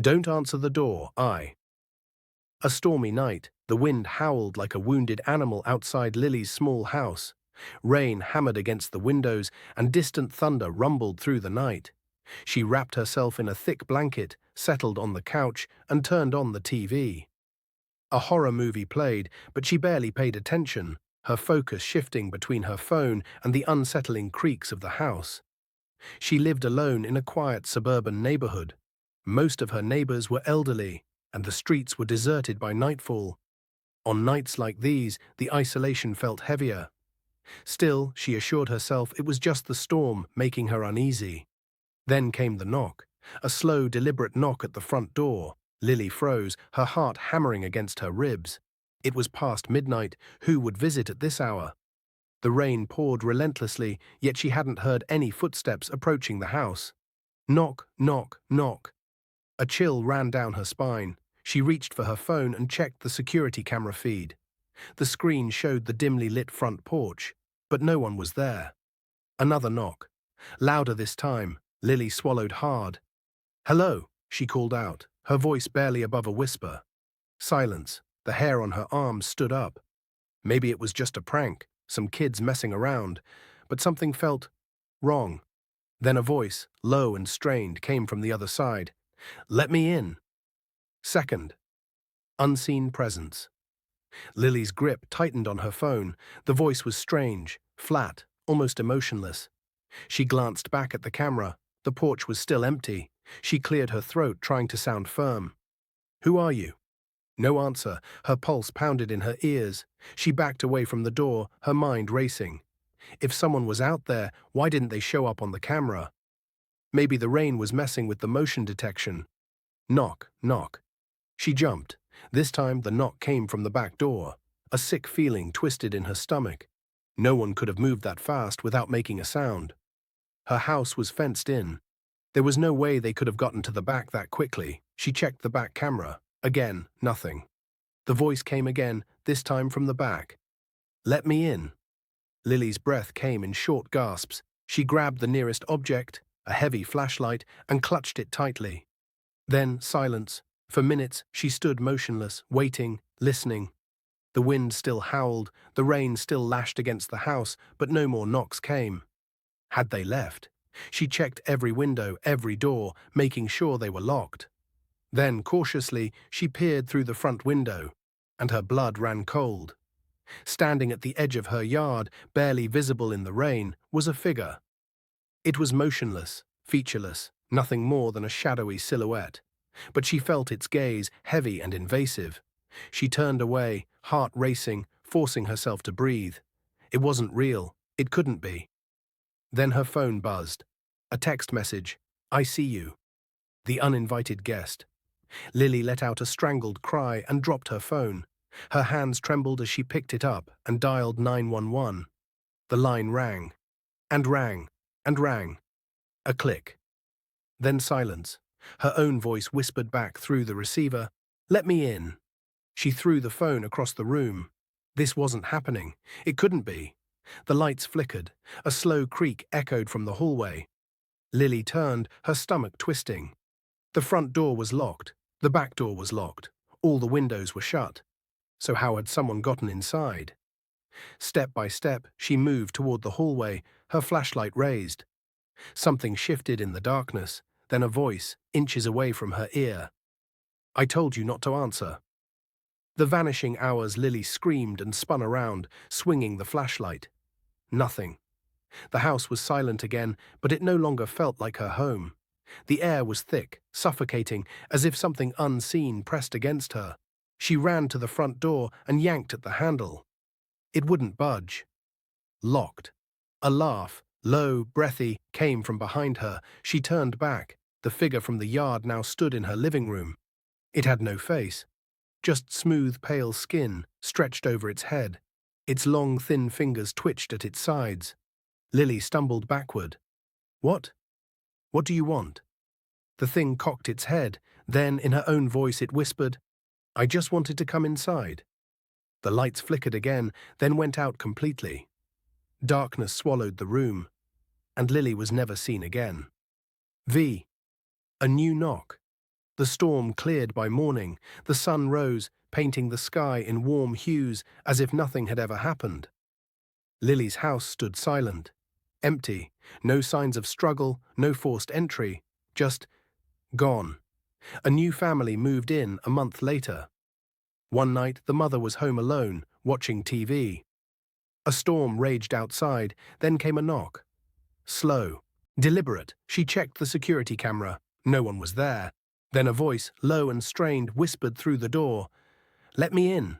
Don't answer the door, I. A stormy night, the wind howled like a wounded animal outside Lily's small house. Rain hammered against the windows and distant thunder rumbled through the night. She wrapped herself in a thick blanket, settled on the couch, and turned on the TV. A horror movie played, but she barely paid attention, her focus shifting between her phone and the unsettling creaks of the house. She lived alone in a quiet suburban neighborhood. Most of her neighbors were elderly, and the streets were deserted by nightfall. On nights like these, the isolation felt heavier. Still, she assured herself it was just the storm making her uneasy. Then came the knock, a slow, deliberate knock at the front door. Lily froze, her heart hammering against her ribs. It was past midnight. Who would visit at this hour? The rain poured relentlessly, yet she hadn't heard any footsteps approaching the house. Knock, knock, knock. A chill ran down her spine. She reached for her phone and checked the security camera feed. The screen showed the dimly lit front porch, but no one was there. Another knock. Louder this time. Lily swallowed hard. "Hello," she called out, her voice barely above a whisper. Silence. The hair on her arms stood up. Maybe it was just a prank, some kids messing around, but something felt wrong. Then a voice, low and strained, came from the other side. "Let me in." Second. Unseen presence. Lily's grip tightened on her phone. The voice was strange, flat, almost emotionless. She glanced back at the camera. The porch was still empty. She cleared her throat, trying to sound firm. "Who are you?" No answer. Her pulse pounded in her ears. She backed away from the door, her mind racing. If someone was out there, why didn't they show up on the camera? Maybe the rain was messing with the motion detection. Knock, knock. She jumped. This time the knock came from the back door. A sick feeling twisted in her stomach. No one could have moved that fast without making a sound. Her house was fenced in. There was no way they could have gotten to the back that quickly. She checked the back camera. Again, nothing. The voice came again, this time from the back. "Let me in." Lily's breath came in short gasps. She grabbed the nearest object, a heavy flashlight, and clutched it tightly. Then silence. For minutes, she stood motionless, waiting, listening. The wind still howled, the rain still lashed against the house, but no more knocks came. Had they left? She checked every window, every door, making sure they were locked. Then, cautiously, she peered through the front window, and her blood ran cold. Standing at the edge of her yard, barely visible in the rain, was a figure. It was motionless, featureless, nothing more than a shadowy silhouette. But she felt its gaze, heavy and invasive. She turned away, heart racing, forcing herself to breathe. It wasn't real. It couldn't be. Then her phone buzzed. A text message. "I see you." The uninvited guest. Lily let out a strangled cry and dropped her phone. Her hands trembled as she picked it up and dialed 911. The line rang, and rang, and rang. A click. Then silence. Her own voice whispered back through the receiver, "Let me in." She threw the phone across the room. This wasn't happening. It couldn't be. The lights flickered. A slow creak echoed from the hallway. Lily turned, her stomach twisting. The front door was locked. The back door was locked. All the windows were shut. So how had someone gotten inside? Step by step, she moved toward the hallway, her flashlight raised. Something shifted in the darkness, then a voice, inches away from her ear. "I told you not to answer." The vanishing hours, Lily screamed and spun around, swinging the flashlight. Nothing. The house was silent again, but it no longer felt like her home. The air was thick, suffocating, as if something unseen pressed against her. She ran to the front door and yanked at the handle. It wouldn't budge. Locked. A laugh, low, breathy, came from behind her. She turned back. The figure from the yard now stood in her living room. It had no face. Just smooth, pale skin stretched over its head. Its long, thin fingers twitched at its sides. Lily stumbled backward. "What? What do you want?" The thing cocked its head. Then, in her own voice, it whispered, "I just wanted to come inside." The lights flickered again, then went out completely. Darkness swallowed the room, and Lily was never seen again. A new knock. The storm cleared by morning. The sun rose, painting the sky in warm hues as if nothing had ever happened. Lily's house stood silent, empty, no signs of struggle, no forced entry, just gone. A new family moved in a month later. One night, the mother was home alone, watching TV. A storm raged outside, then came a knock. Slow, deliberate, she checked the security camera. No one was there. Then a voice, low and strained, whispered through the door, "Let me in."